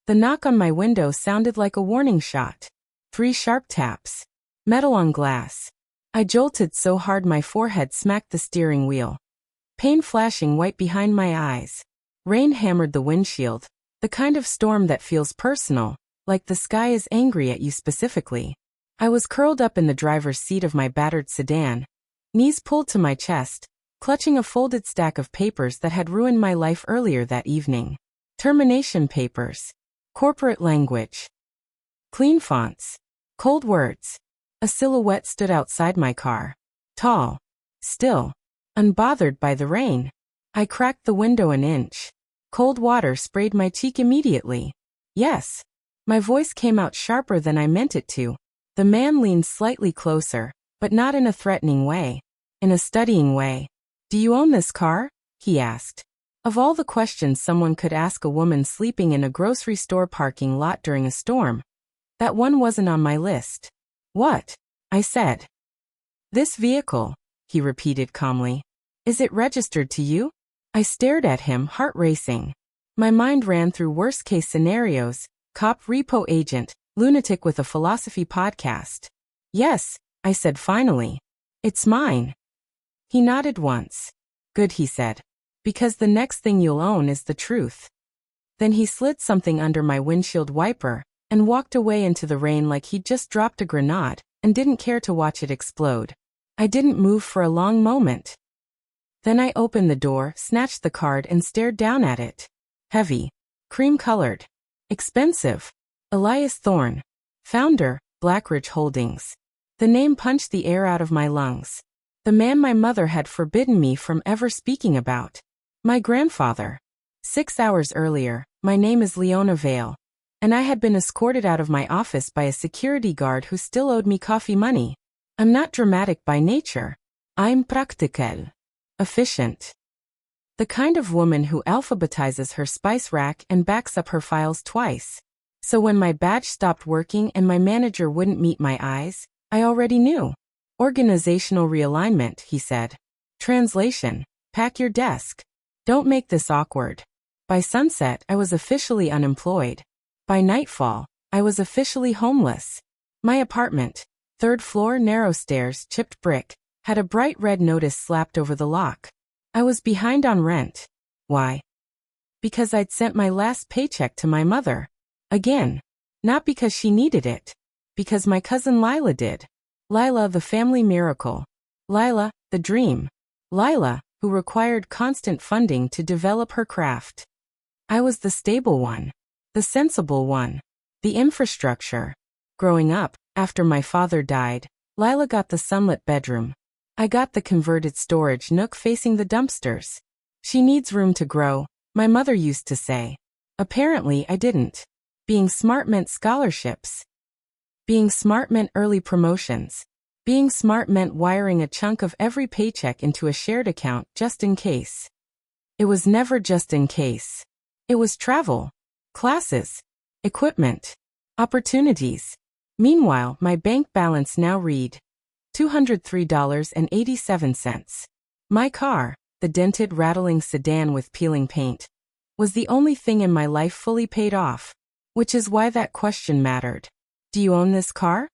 The knock on my window sounded like a warning shot. 3 sharp taps. Metal on glass. I jolted so hard my forehead smacked the steering wheel. Pain flashing white behind my eyes. Rain hammered the windshield. The kind of storm that feels personal, like the sky is angry at you specifically. I was curled up in the driver's seat of my battered sedan, knees pulled to my chest, clutching a folded stack of papers that had ruined my life earlier that evening. Termination papers. Corporate language. Clean fonts. Cold words. A silhouette stood outside my car. Tall. Still. Unbothered by the rain. I cracked the window an inch. Cold water sprayed my cheek immediately. Yes. My voice came out sharper than I meant it to. The man leaned slightly closer, but not in a threatening way. In a studying way. Do you own this car? He asked. Of all the questions someone could ask a woman sleeping in a grocery store parking lot during a storm, that one wasn't on my list. What? I said. This vehicle, he repeated calmly. Is it registered to you? I stared at him, heart racing. My mind ran through worst-case scenarios: cop, repo agent, lunatic with a philosophy podcast. Yes, I said finally. It's mine. He nodded once. Good, he said. Because the next thing you'll own is the truth. Then he slid something under my windshield wiper and walked away into the rain like he'd just dropped a grenade and didn't care to watch it explode. I didn't move for a long moment. Then I opened the door, snatched the card and stared down at it. Heavy. Cream-colored. Expensive. Elias Thorne. Founder, Blackridge Holdings. The name punched the air out of my lungs. The man my mother had forbidden me from ever speaking about. My grandfather. 6 hours earlier, my name is Leona Vale. And I had been escorted out of my office by a security guard who still owed me coffee money. I'm not dramatic by nature. I'm practical. Efficient. The kind of woman who alphabetizes her spice rack and backs up her files twice. So when my badge stopped working and my manager wouldn't meet my eyes, I already knew. Organizational realignment, he said. Translation: pack your desk. Don't make this awkward. By sunset, I was officially unemployed. By nightfall, I was officially homeless. My apartment, 3rd floor, narrow stairs, chipped brick, had a bright red notice slapped over the lock. I was behind on rent. Why? Because I'd sent my last paycheck to my mother. Again. Not because she needed it. Because my cousin Lila did. Lila, the family miracle. Lila, the dream. Lila, who required constant funding to develop her craft. I was the stable one. The sensible one. The infrastructure. Growing up, after my father died, Lila got the sunlit bedroom. I got the converted storage nook facing the dumpsters. She needs room to grow, my mother used to say. Apparently I didn't. Being smart meant scholarships. Being smart meant early promotions. Being smart meant wiring a chunk of every paycheck into a shared account just in case. It was never just in case. It was travel, classes, equipment, opportunities. Meanwhile, my bank balance now read $203.87. My car, the dented, rattling sedan with peeling paint, was the only thing in my life fully paid off, which is why that question mattered. Do you own this car?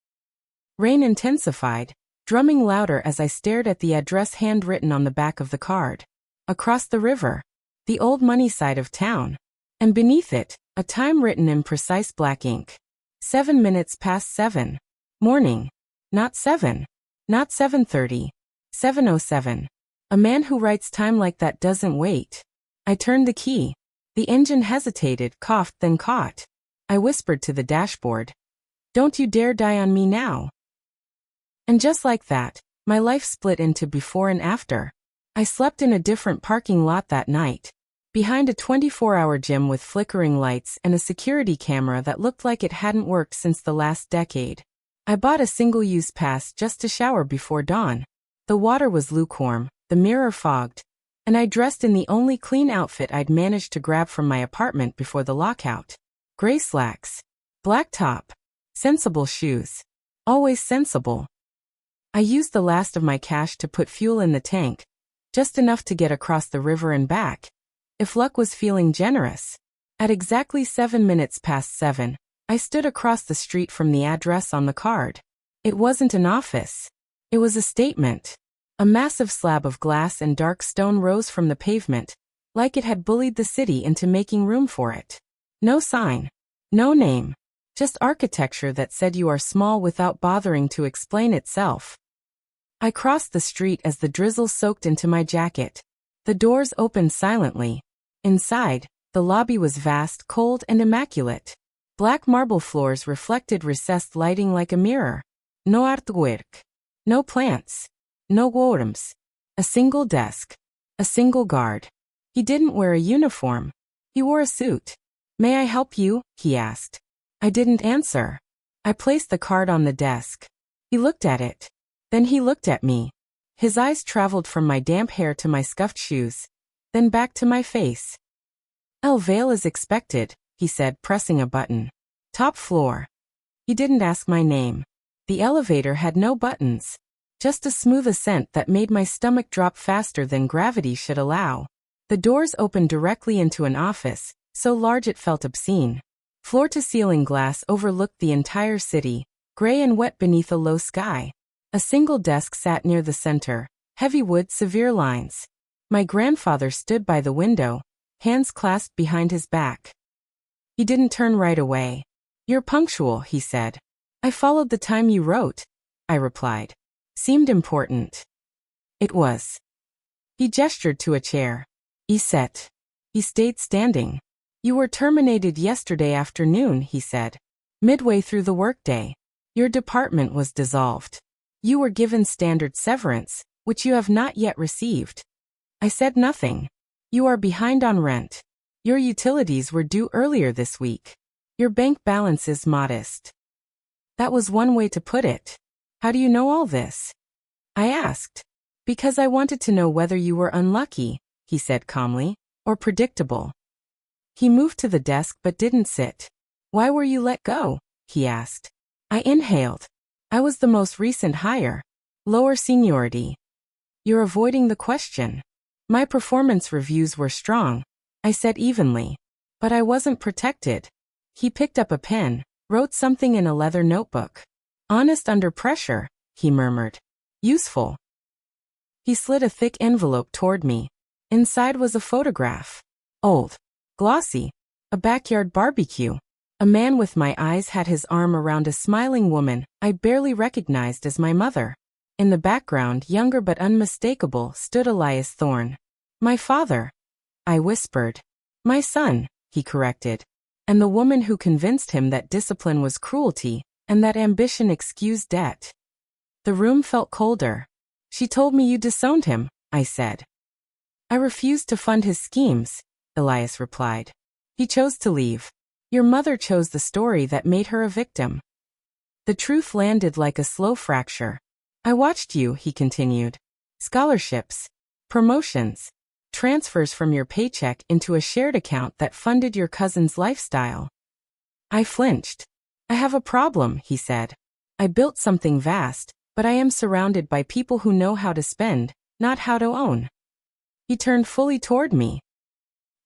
Rain intensified, drumming louder as I stared at the address handwritten on the back of the card. Across the river, the old money side of town, and beneath it, a time written in precise black ink. 7 minutes past 7. Morning. Not 7. Not 7:30. 7:07. A man who writes time like that doesn't wait. I turned the key. The engine hesitated, coughed, then caught. I whispered to the dashboard. Don't you dare die on me now. And just like that, my life split into before and after. I slept in a different parking lot that night. Behind a 24-hour gym with flickering lights and a security camera that looked like it hadn't worked since the last decade. I bought a single-use pass just to shower before dawn. The water was lukewarm, the mirror fogged, and I dressed in the only clean outfit I'd managed to grab from my apartment before the lockout. Gray slacks. Black top. Sensible shoes. Always sensible. I used the last of my cash to put fuel in the tank, just enough to get across the river and back. If luck was feeling generous. At exactly 7 minutes past 7, I stood across the street from the address on the card. It wasn't an office. It was a statement. A massive slab of glass and dark stone rose from the pavement, like it had bullied the city into making room for it. No sign. No name. Just architecture that said you are small without bothering to explain itself. I crossed the street as the drizzle soaked into my jacket. The doors opened silently. Inside, the lobby was vast, cold, and immaculate. Black marble floors reflected recessed lighting like a mirror. No artwork. No plants. No worms. A single desk. A single guard. He didn't wear a uniform. He wore a suit. "May I help you?" he asked. I didn't answer. I placed the card on the desk. He looked at it. Then he looked at me. His eyes traveled from my damp hair to my scuffed shoes, then back to my face. "Veil is expected," he said, pressing a button. "Top floor." He didn't ask my name. The elevator had no buttons, just a smooth ascent that made my stomach drop faster than gravity should allow. The doors opened directly into an office, so large it felt obscene. Floor-to-ceiling glass overlooked the entire city, gray and wet beneath a low sky. A single desk sat near the center, heavy wood, severe lines. My grandfather stood by the window, hands clasped behind his back. He didn't turn right away. "You're punctual," he said. "I followed the time you wrote," I replied. Seemed important. It was. He gestured to a chair. He sat. He stayed standing. "You were terminated yesterday afternoon," he said. "Midway through the workday. Your department was dissolved. You were given standard severance, which you have not yet received." I said nothing. "You are behind on rent. Your utilities were due earlier this week. Your bank balance is modest." That was one way to put it. "How do you know all this?" I asked. "Because I wanted to know whether you were unlucky," he said calmly, "or predictable." He moved to the desk but didn't sit. "Why were you let go?" he asked. I inhaled. "I was the most recent hire. Lower seniority." "You're avoiding the question." "My performance reviews were strong," I said evenly. "But I wasn't protected." He picked up a pen, wrote something in a leather notebook. "Honest under pressure," he murmured. "Useful." He slid a thick envelope toward me. Inside was a photograph. Old. Glossy. A backyard barbecue. A man with my eyes had his arm around a smiling woman I barely recognized as my mother. In the background, younger but unmistakable, stood Elias Thorne. "My father," I whispered. "My son," he corrected. "And the woman who convinced him that discipline was cruelty, and that ambition excused debt." The room felt colder. "She told me you disowned him," I said. "I refused to fund his schemes," Elias replied. "He chose to leave. Your mother chose the story that made her a victim." The truth landed like a slow fracture. "I watched you," he continued. "Scholarships, promotions, transfers from your paycheck into a shared account that funded your cousin's lifestyle." I flinched. "I have a problem," he said. "I built something vast, but I am surrounded by people who know how to spend, not how to own." He turned fully toward me.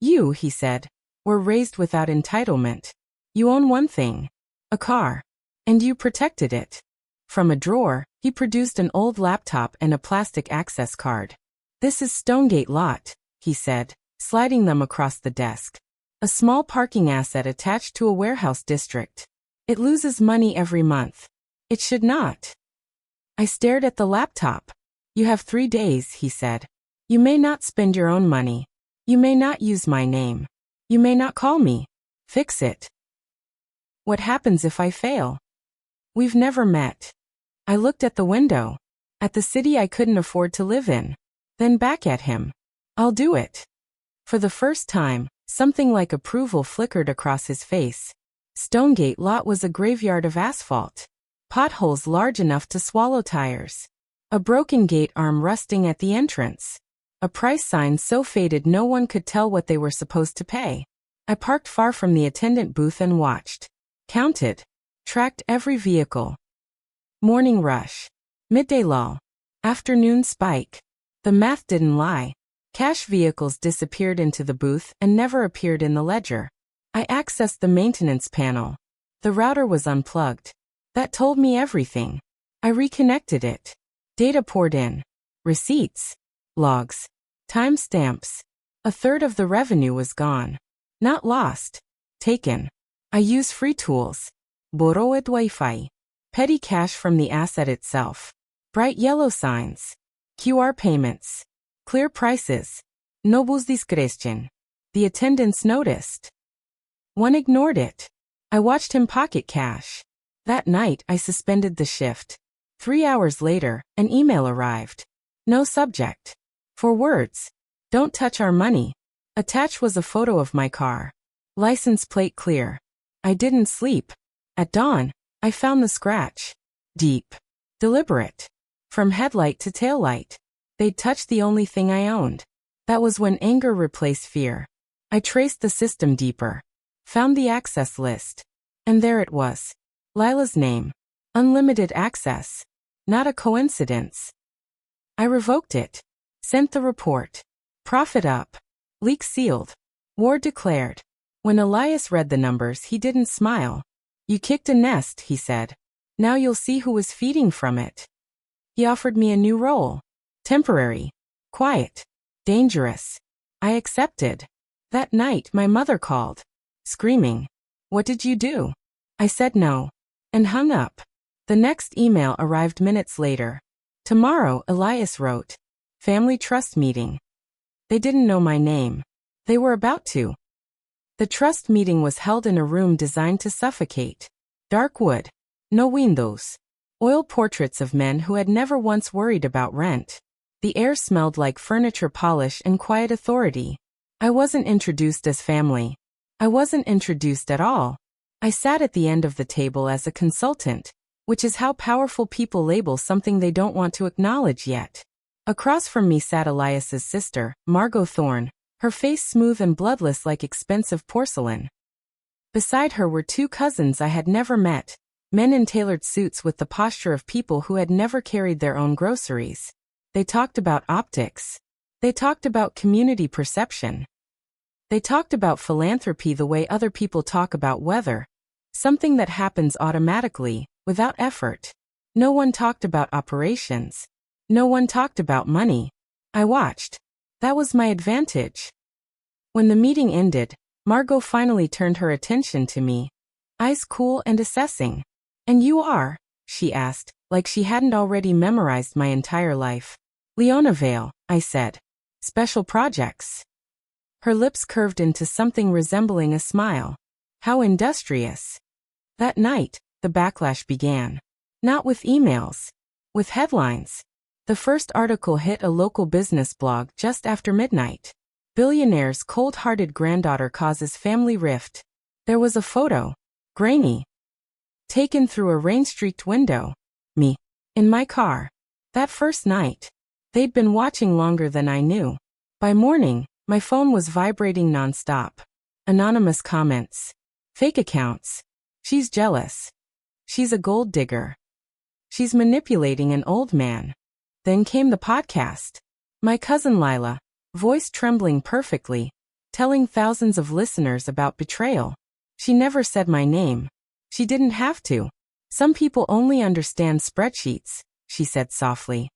"You," he said, "were raised without entitlement. You own one thing. A car. And you protected it." From a drawer, he produced an old laptop and a plastic access card. "This is Stonegate Lot," he said, sliding them across the desk. "A small parking asset attached to a warehouse district. It loses money every month. It should not." I stared at the laptop. "You have 3 days," he said. "You may not spend your own money. You may not use my name. You may not call me. Fix it." "What happens if I fail?" "We've never met." I looked at the window. At the city I couldn't afford to live in. Then back at him. "I'll do it." For the first time, something like approval flickered across his face. Stonegate Lot was a graveyard of asphalt. Potholes large enough to swallow tires. A broken gate arm rusting at the entrance. A price sign so faded no one could tell what they were supposed to pay. I parked far from the attendant booth and watched. Counted. Tracked every vehicle. Morning rush. Midday lull. Afternoon spike. The math didn't lie. Cash vehicles disappeared into the booth and never appeared in the ledger. I accessed the maintenance panel. The router was unplugged. That told me everything. I reconnected it. Data poured in. Receipts. Logs. Timestamps. A third of the revenue was gone. Not lost. Taken. I use free tools. Borrowed Wi-Fi. Petty cash from the asset itself. Bright yellow signs. QR payments. Clear prices. No bus discretion. The attendants noticed. One ignored it. I watched him pocket cash. That night, I suspended the shift. 3 hours later, an email arrived. No subject. 4 words. Don't touch our money. Attached was a photo of my car. License plate clear. I didn't sleep. At dawn, I found the scratch. Deep. Deliberate. From headlight to taillight. They'd touched the only thing I owned. That was when anger replaced fear. I traced the system deeper. Found the access list. And there it was. Lila's name. Unlimited access. Not a coincidence. I revoked it. Sent the report. Profit up. Leak sealed. War declared. When Elias read the numbers, he didn't smile. You kicked a nest, he said. Now you'll see who was feeding from it. He offered me a new role. Temporary. Quiet. Dangerous. I accepted. That night, my mother called. Screaming. What did you do? I said no. And hung up. The next email arrived minutes later. Tomorrow, Elias wrote. Family trust meeting. They didn't know my name. They were about to. The trust meeting was held in a room designed to suffocate. Dark wood. No windows. Oil portraits of men who had never once worried about rent. The air smelled like furniture polish and quiet authority. I wasn't introduced as family. I wasn't introduced at all. I sat at the end of the table as a consultant, which is how powerful people label something they don't want to acknowledge yet. Across from me sat Elias's sister, Margot Thorne, her face smooth and bloodless like expensive porcelain. Beside her were 2 cousins I had never met, men in tailored suits with the posture of people who had never carried their own groceries. They talked about optics. They talked about community perception. They talked about philanthropy the way other people talk about weather, something that happens automatically, without effort. No one talked about operations. No one talked about money. I watched. That was my advantage. When the meeting ended, Margot finally turned her attention to me. Eyes cool and assessing. And you are? She asked, like she hadn't already memorized my entire life. Leonavale, I said. Special projects. Her lips curved into something resembling a smile. How industrious. That night, the backlash began. Not with emails. With headlines. The first article hit a local business blog just after midnight. Billionaire's cold-hearted granddaughter causes family rift. There was a photo. Grainy. Taken through a rain-streaked window. Me. In my car. That first night. They'd been watching longer than I knew. By morning, my phone was vibrating nonstop. Anonymous comments. Fake accounts. She's jealous. She's a gold digger. She's manipulating an old man. Then came the podcast. My cousin Lila, voice trembling perfectly, telling thousands of listeners about betrayal. She never said my name. She didn't have to. Some people only understand spreadsheets, she said softly.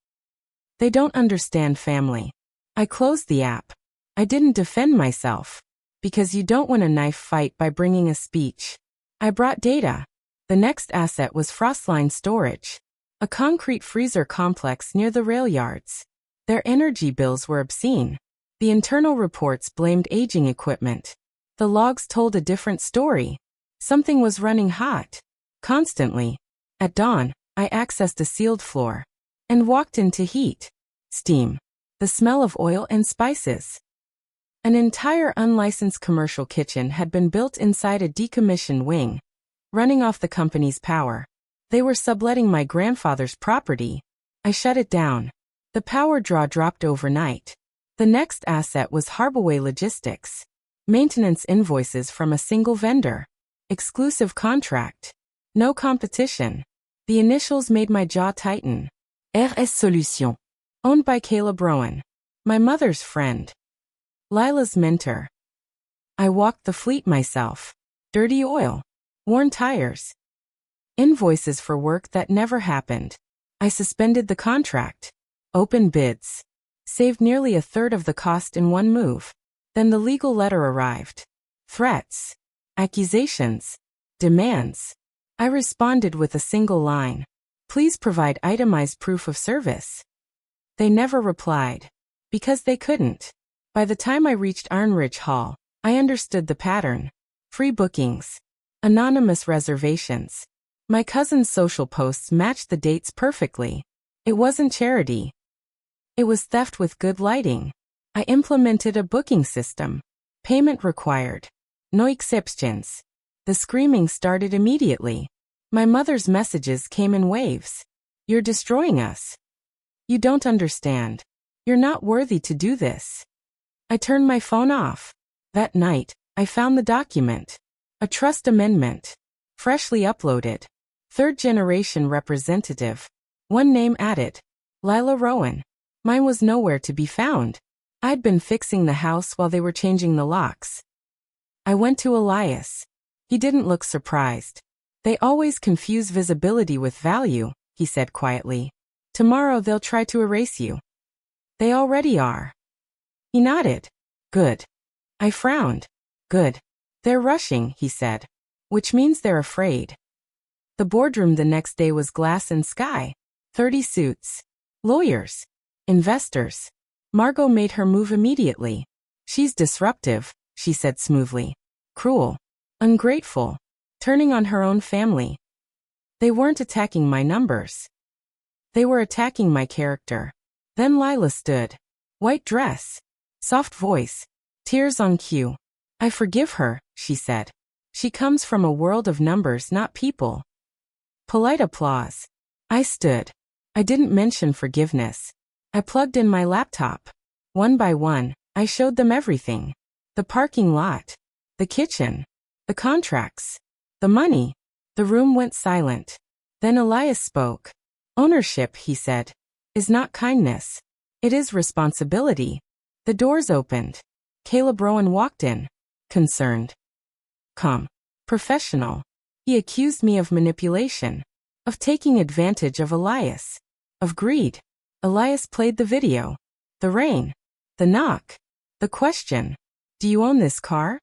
They don't understand family. I closed the app. I didn't defend myself. Because you don't win a knife fight by bringing a speech. I brought data. The next asset was Frostline Storage. A concrete freezer complex near the rail yards. Their energy bills were obscene. The internal reports blamed aging equipment. The logs told a different story. Something was running hot. Constantly. At dawn, I accessed a sealed floor. And walked into heat. Steam. The smell of oil and spices. An entire unlicensed commercial kitchen had been built inside a decommissioned wing, running off the company's power. They were subletting my grandfather's property. I shut it down. The power draw dropped overnight. The next asset was Harbaway Logistics. Maintenance invoices from a single vendor. Exclusive contract. No competition. The initials made my jaw tighten. RS Solutions. Owned by Caleb Rowan. My mother's friend. Lila's mentor. I walked the fleet myself. Dirty oil. Worn tires. Invoices for work that never happened. I suspended the contract. Opened bids. Saved nearly a third of the cost in one move. Then the legal letter arrived. Threats. Accusations. Demands. I responded with a single line. Please provide itemized proof of service. They never replied. Because they couldn't. By the time I reached Arnridge Hall, I understood the pattern. Free bookings. Anonymous reservations. My cousin's social posts matched the dates perfectly. It wasn't charity. It was theft with good lighting. I implemented a booking system. Payment required. No exceptions. The screaming started immediately. My mother's messages came in waves. You're destroying us. You don't understand. You're not worthy to do this. I turned my phone off. That night, I found the document. A trust amendment. Freshly uploaded. Third-generation representative. One name added. Lila Rowan. Mine was nowhere to be found. I'd been fixing the house while they were changing the locks. I went to Elias. He didn't look surprised. They always confuse visibility with value, he said quietly. Tomorrow they'll try to erase you. They already are. He nodded. Good. I frowned. Good. They're rushing, he said. Which means they're afraid. The boardroom the next day was glass and sky. 30 suits. Lawyers. Investors. Margot made her move immediately. She's disruptive, she said smoothly. Cruel. Ungrateful. Turning on her own family. They weren't attacking my numbers. They were attacking my character. Then Lila stood. White dress. Soft voice. Tears on cue. I forgive her, she said. She comes from a world of numbers, not people. Polite applause. I stood. I didn't mention forgiveness. I plugged in my laptop. One by one, I showed them everything. The parking lot. The kitchen. The contracts. The money. The room went silent. Then Elias spoke. Ownership, he said, is not kindness. It is responsibility. The doors opened. Caleb Rowan walked in. Concerned. Calm. Professional. He accused me of manipulation. Of taking advantage of Elias. Of greed. Elias played the video. The rain. The knock. The question. Do you own this car?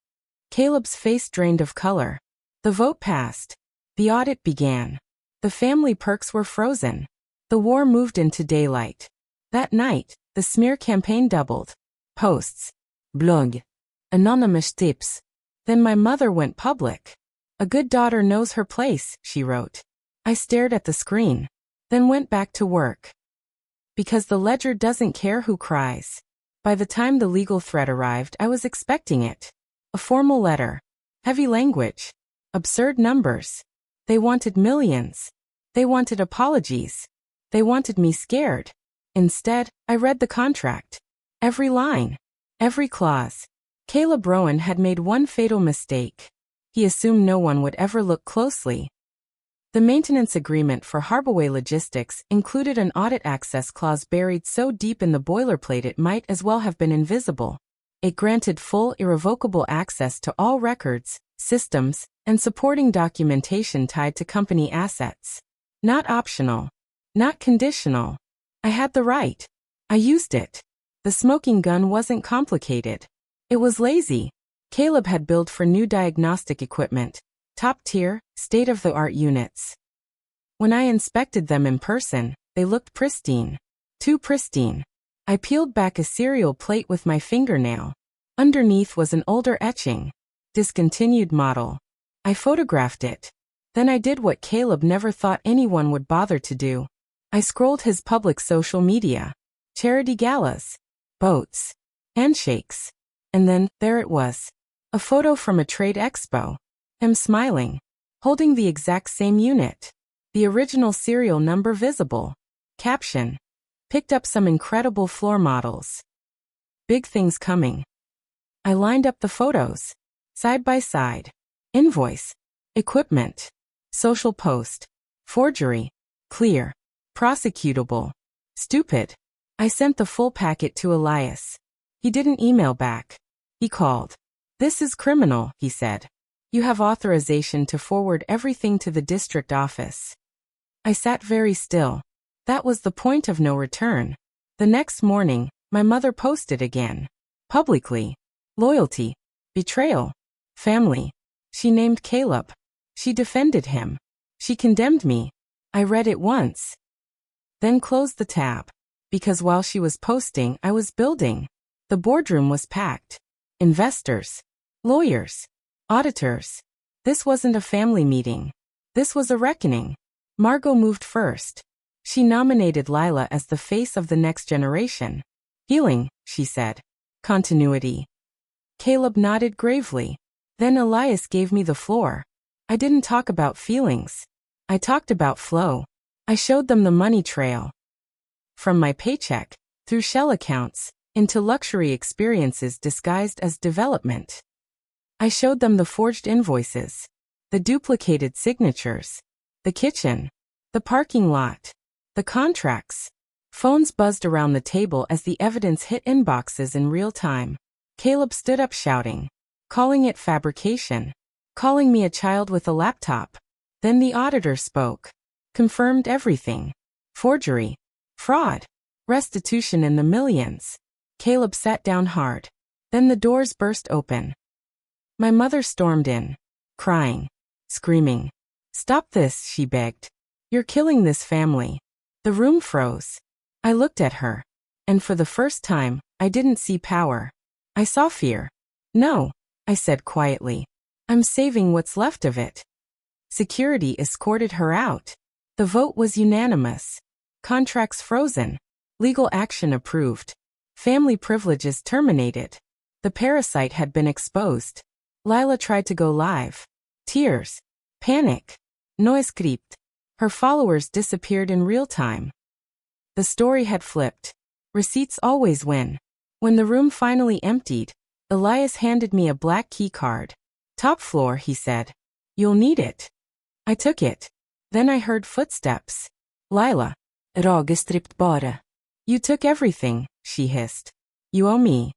Caleb's face drained of color. The vote passed. The audit began. The family perks were frozen. The war moved into daylight. That night, the smear campaign doubled. Posts. Blog. Anonymous tips. Then my mother went public. A good daughter knows her place, she wrote. I stared at the screen. Then went back to work. Because the ledger doesn't care who cries. By the time the legal threat arrived, I was expecting it. A formal letter. Heavy language. Absurd numbers. They wanted millions. They wanted apologies. They wanted me scared. Instead, I read the contract. Every line. Every clause. Caleb Rowan had made one fatal mistake. He assumed no one would ever look closely. The maintenance agreement for Harborway Logistics included an audit access clause buried so deep in the boilerplate it might as well have been invisible. It granted full, irrevocable access to all records, systems, and supporting documentation tied to company assets. Not optional. Not conditional. I had the right. I used it. The smoking gun wasn't complicated. It was lazy. Caleb had billed for new diagnostic equipment. Top-tier, state-of-the-art units. When I inspected them in person, they looked pristine. Too pristine. I peeled back a cereal plate with my fingernail. Underneath was an older etching. Discontinued model. I photographed it. Then I did what Caleb never thought anyone would bother to do. I scrolled his public social media. Charity galas. Boats. Handshakes. And then, there it was. A photo from a trade expo. Him smiling. Holding the exact same unit. The original serial number visible. Caption. Picked up some incredible floor models. Big things coming. I lined up the photos. Side by side. Invoice. Equipment. Social post. Forgery. Clear. Prosecutable. Stupid. I sent the full packet to Elias. He didn't email back. He called. "This is criminal," he said. "You have authorization to forward everything to the district office." I sat very still. That was the point of no return. The next morning, my mother posted again. Publicly. Loyalty. Betrayal. Family. She named Caleb. She defended him. She condemned me. I read it once. Then closed the tab. Because while she was posting, I was building. The boardroom was packed. Investors. Lawyers. Auditors. This wasn't a family meeting. This was a reckoning. Margot moved first. She nominated Lila as the face of the next generation. Healing, she said. Continuity. Caleb nodded gravely. Then Elias gave me the floor. I didn't talk about feelings. I talked about flow. I showed them the money trail. From my paycheck, through shell accounts, into luxury experiences disguised as development. I showed them the forged invoices, the duplicated signatures, the kitchen, the parking lot, the contracts. Phones buzzed around the table as the evidence hit inboxes in real time. Caleb stood up shouting, calling it fabrication, calling me a child with a laptop. Then the auditor spoke, confirmed everything. Forgery, fraud, restitution in the millions. Caleb sat down hard. Then the doors burst open. My mother stormed in, crying, screaming. "Stop this," she begged. "You're killing this family." The room froze. I looked at her, and for the first time, I didn't see power. I saw fear. "No," I said quietly. "I'm saving what's left of it." Security escorted her out. The vote was unanimous. Contracts frozen. Legal action approved. Family privileges terminated. The parasite had been exposed. Lila tried to go live. Tears. Panic. No script. Her followers disappeared in real time. The story had flipped. Receipts always win. When the room finally emptied, Elias handed me a black key card. "Top floor," he said. "You'll need it." I took it. Then I heard footsteps. Lila. "Ragestript bara." "You took everything," she hissed. "You owe me."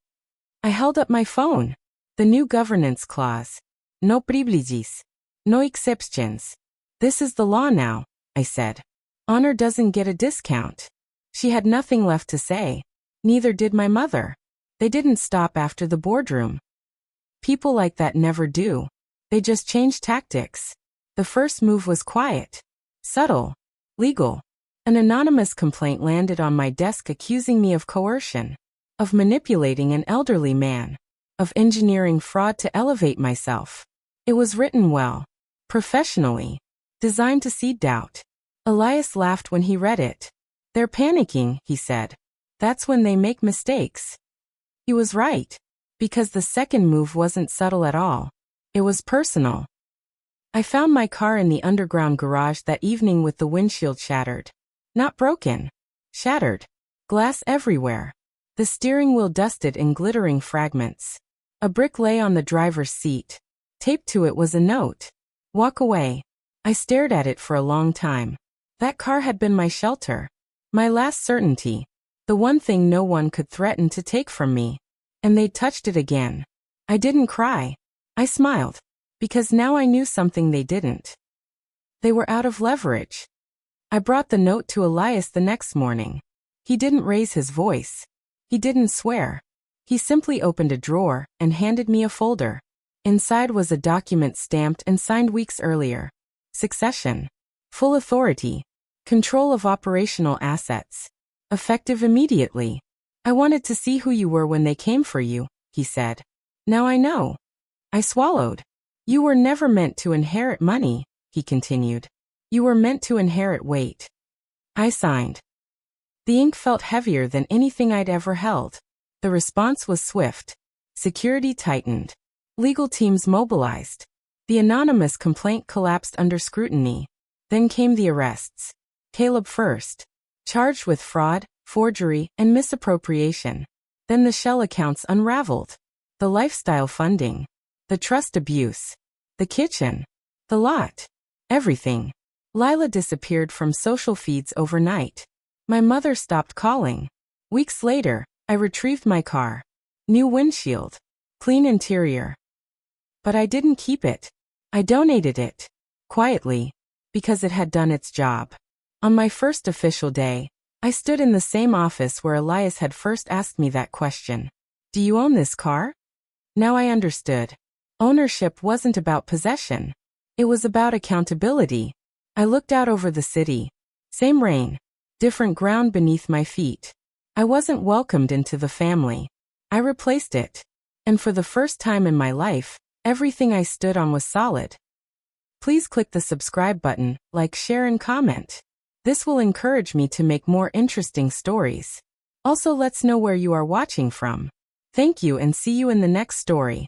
I held up my phone. The new governance clause. No privileges. No exceptions. "This is the law now," I said. "Honor doesn't get a discount." She had nothing left to say. Neither did my mother. They didn't stop after the boardroom. People like that never do. They just change tactics. The first move was quiet, subtle, legal. An anonymous complaint landed on my desk accusing me of coercion, of manipulating an elderly man, of engineering fraud to elevate myself. It was written well, professionally, designed to seed doubt. Elias laughed when he read it. "They're panicking," he said. "That's when they make mistakes." He was right, because the second move wasn't subtle at all. It was personal. I found my car in the underground garage that evening with the windshield shattered. Not broken. Shattered. Glass everywhere. The steering wheel dusted in glittering fragments. A brick lay on the driver's seat. Taped to it was a note. "Walk away." I stared at it for a long time. That car had been my shelter. My last certainty. The one thing no one could threaten to take from me. And they touched it again. I didn't cry. I smiled. Because now I knew something they didn't. They were out of leverage. I brought the note to Elias the next morning. He didn't raise his voice. He didn't swear. He simply opened a drawer and handed me a folder. Inside was a document stamped and signed weeks earlier. Succession. Full authority. Control of operational assets. Effective immediately. "I wanted to see who you were when they came for you," he said. "Now I know." I swallowed. "You were never meant to inherit money," he continued. "You were meant to inherit weight." I signed. The ink felt heavier than anything I'd ever held. The response was swift. Security tightened. Legal teams mobilized. The anonymous complaint collapsed under scrutiny. Then came the arrests. Caleb first, charged with fraud, forgery, and misappropriation. Then the shell accounts unraveled. The lifestyle funding. The trust abuse. The kitchen. The lot. Everything. Lila disappeared from social feeds overnight. My mother stopped calling. Weeks later, I retrieved my car. New windshield. Clean interior. But I didn't keep it. I donated it. Quietly. Because it had done its job. On my first official day, I stood in the same office where Elias had first asked me that question. Do you own this car? Now I understood. Ownership wasn't about possession. It was about accountability. I looked out over the city. Same rain. Different ground beneath my feet. I wasn't welcomed into the family. I replaced it. And for the first time in my life, everything I stood on was solid. Please click the subscribe button, like, share, and comment. This will encourage me to make more interesting stories. Also, let's know where you are watching from. Thank you and see you in the next story.